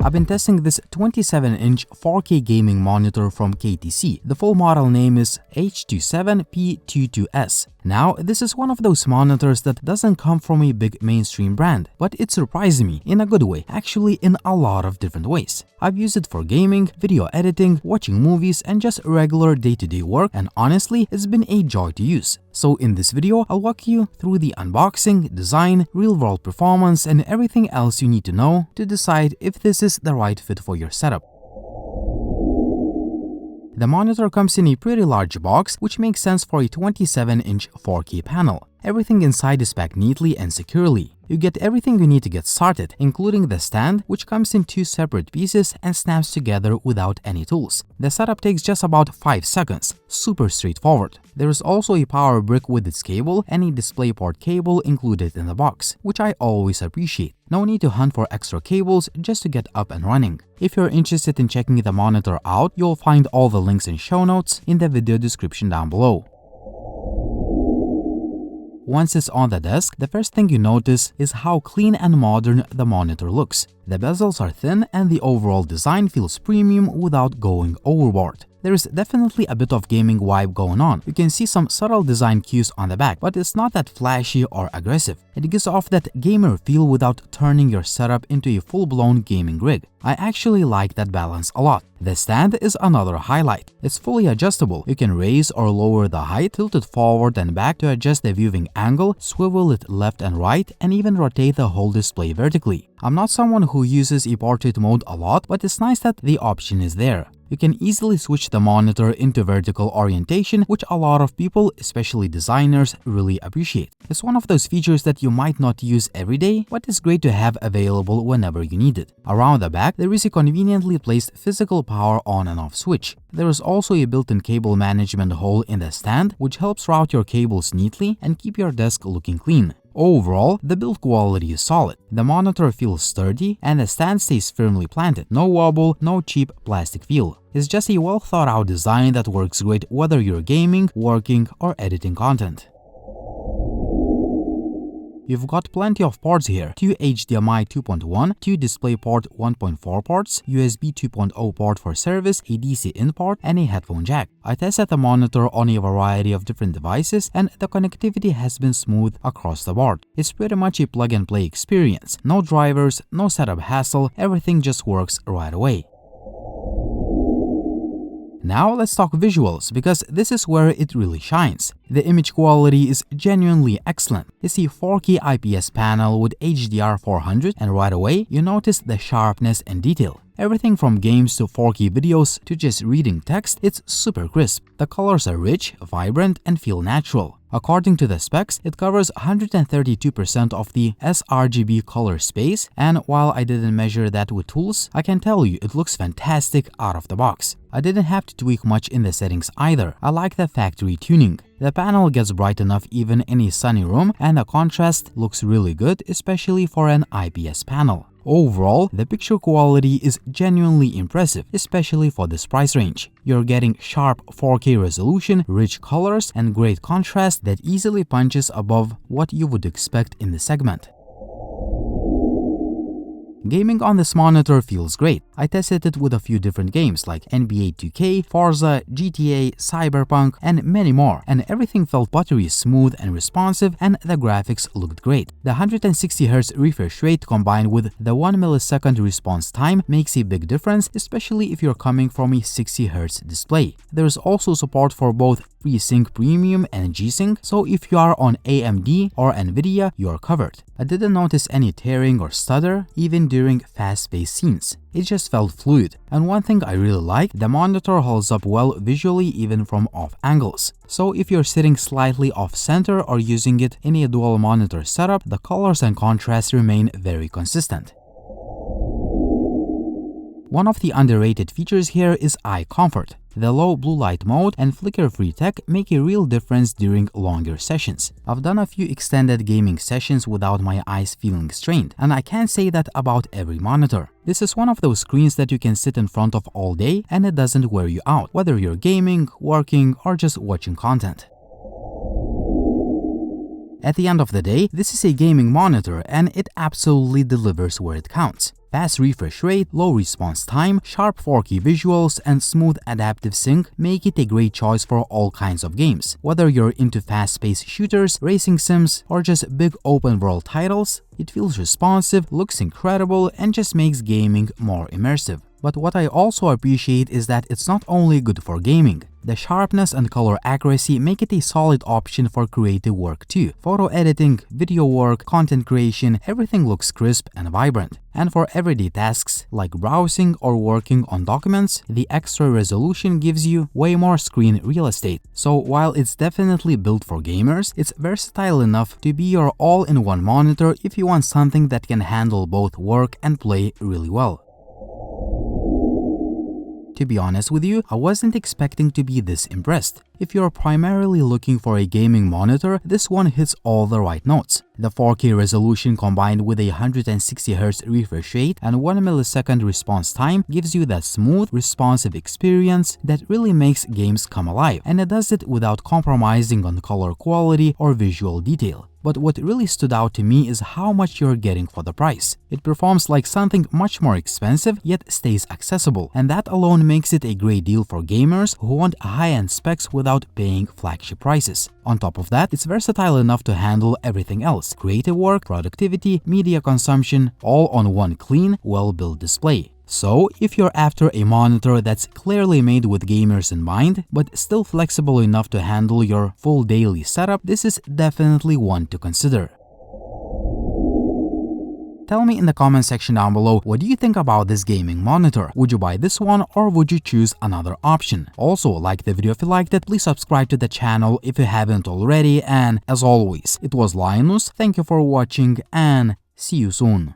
I've been testing this 27-inch 4K gaming monitor from KTC. The full model name is H27P22S. Now, this is one of those monitors that doesn't come from a big mainstream brand, but it surprised me in a good way, actually in a lot of different ways. I've used it for gaming, video editing, watching movies, and just regular day-to-day work, and honestly, it's been a joy to use. So in this video, I'll walk you through the unboxing, design, real-world performance, and everything else you need to know to decide if this is the right fit for your setup. The monitor comes in a pretty large box, which makes sense for a 27-inch 4K panel. Everything inside is packed neatly and securely. You get everything you need to get started, including the stand, which comes in 2 separate pieces and snaps together without any tools. The setup takes just about 5 seconds, super straightforward. There is also a power brick with its cable and a DisplayPort cable included in the box, which I always appreciate. No need to hunt for extra cables just to get up and running. If you're interested in checking the monitor out, you'll find all the links and show notes in the video description down below. Once it's on the desk, the first thing you notice is how clean and modern the monitor looks. The bezels are thin and the overall design feels premium without going overboard. There is definitely a bit of gaming vibe going on. You can see some subtle design cues on the back, but it's not that flashy or aggressive. It gives off that gamer feel without turning your setup into a full-blown gaming rig. I actually like that balance a lot. The stand is another highlight. It's fully adjustable. You can raise or lower the height, tilt it forward and back to adjust the viewing angle, swivel it left and right, and even rotate the whole display vertically. I'm not someone who uses a portrait mode a lot, but it's nice that the option is there. You can easily switch the monitor into vertical orientation, which a lot of people, especially designers, really appreciate. It's one of those features that you might not use every day, but it's great to have available whenever you need it. Around the back, there is a conveniently placed physical power on and off switch. There is also a built-in cable management hole in the stand, which helps route your cables neatly and keep your desk looking clean. Overall, the build quality is solid. The monitor feels sturdy and the stand stays firmly planted. No wobble, no cheap plastic feel. It's just a well-thought-out design that works great whether you're gaming, working, or editing content. You've got plenty of ports here, 2 HDMI 2.1, 2 DisplayPort 1.4 ports, USB 2.0 port for service, a DC in port, and a headphone jack. I tested the monitor on a variety of different devices and the connectivity has been smooth across the board. It's pretty much a plug-and-play experience. No drivers, no setup hassle, everything just works right away. Now let's talk visuals, because this is where it really shines. The image quality is genuinely excellent. It's a 4K IPS panel with HDR 400, and right away you notice the sharpness and detail. Everything from games to 4K videos to just reading text, it's super crisp. The colors are rich, vibrant, and feel natural. According to the specs, it covers 132% of the sRGB color space, and while I didn't measure that with tools, I can tell you it looks fantastic out of the box. I didn't have to tweak much in the settings either. I like the factory tuning. The panel gets bright enough even in a sunny room, and the contrast looks really good, especially for an IPS panel. Overall, the picture quality is genuinely impressive, especially for this price range. You're getting sharp 4K resolution, rich colors, and great contrast that easily punches above what you would expect in the segment. Gaming on this monitor feels great. I tested it with a few different games like NBA 2K, Forza, GTA, Cyberpunk, and many more, and everything felt buttery smooth and responsive, and the graphics looked great. The 160Hz refresh rate combined with the 1 millisecond response time makes a big difference, especially if you're coming from a 60Hz display. There is also support for both FreeSync Premium and G-Sync, so if you are on AMD or Nvidia, you're covered. I didn't notice any tearing or stutter, even during fast-paced scenes. It just felt fluid. And one thing I really like, the monitor holds up well visually even from off angles. So if you're sitting slightly off-center or using it in a dual monitor setup, the colors and contrast remain very consistent. One of the underrated features here is eye comfort. The low blue light mode and flicker-free tech make a real difference during longer sessions. I've done a few extended gaming sessions without my eyes feeling strained, and I can't say that about every monitor. This is one of those screens that you can sit in front of all day and it doesn't wear you out, whether you're gaming, working, or just watching content. At the end of the day, this is a gaming monitor and it absolutely delivers where it counts. Fast refresh rate, low response time, sharp 4K visuals, and smooth adaptive sync make it a great choice for all kinds of games. Whether you're into fast-paced shooters, racing sims, or just big open-world titles, it feels responsive, looks incredible, and just makes gaming more immersive. But what I also appreciate is that it's not only good for gaming. The sharpness and color accuracy make it a solid option for creative work too. Photo editing, video work, content creation, everything looks crisp and vibrant. And for everyday tasks like browsing or working on documents, the extra resolution gives you way more screen real estate. So while it's definitely built for gamers, it's versatile enough to be your all-in-one monitor if you want something that can handle both work and play really well. To be honest with you, I wasn't expecting to be this impressed. If you're primarily looking for a gaming monitor, this one hits all the right notes. The 4K resolution combined with a 160Hz refresh rate and 1 millisecond response time gives you that smooth, responsive experience that really makes games come alive, and it does it without compromising on color quality or visual detail. But what really stood out to me is how much you're getting for the price. It performs like something much more expensive yet stays accessible, and that alone makes it a great deal for gamers who want high-end specs without paying flagship prices. On top of that, it's versatile enough to handle everything else: creative work, productivity, media consumption, all on one clean, well-built display. So, if you're after a monitor that's clearly made with gamers in mind, but still flexible enough to handle your full daily setup, this is definitely one to consider. Tell me in the comment section down below, what do you think about this gaming monitor? Would you buy this one or would you choose another option? Also, like the video if you liked it, please subscribe to the channel if you haven't already, and as always, it was Linus, thank you for watching and see you soon.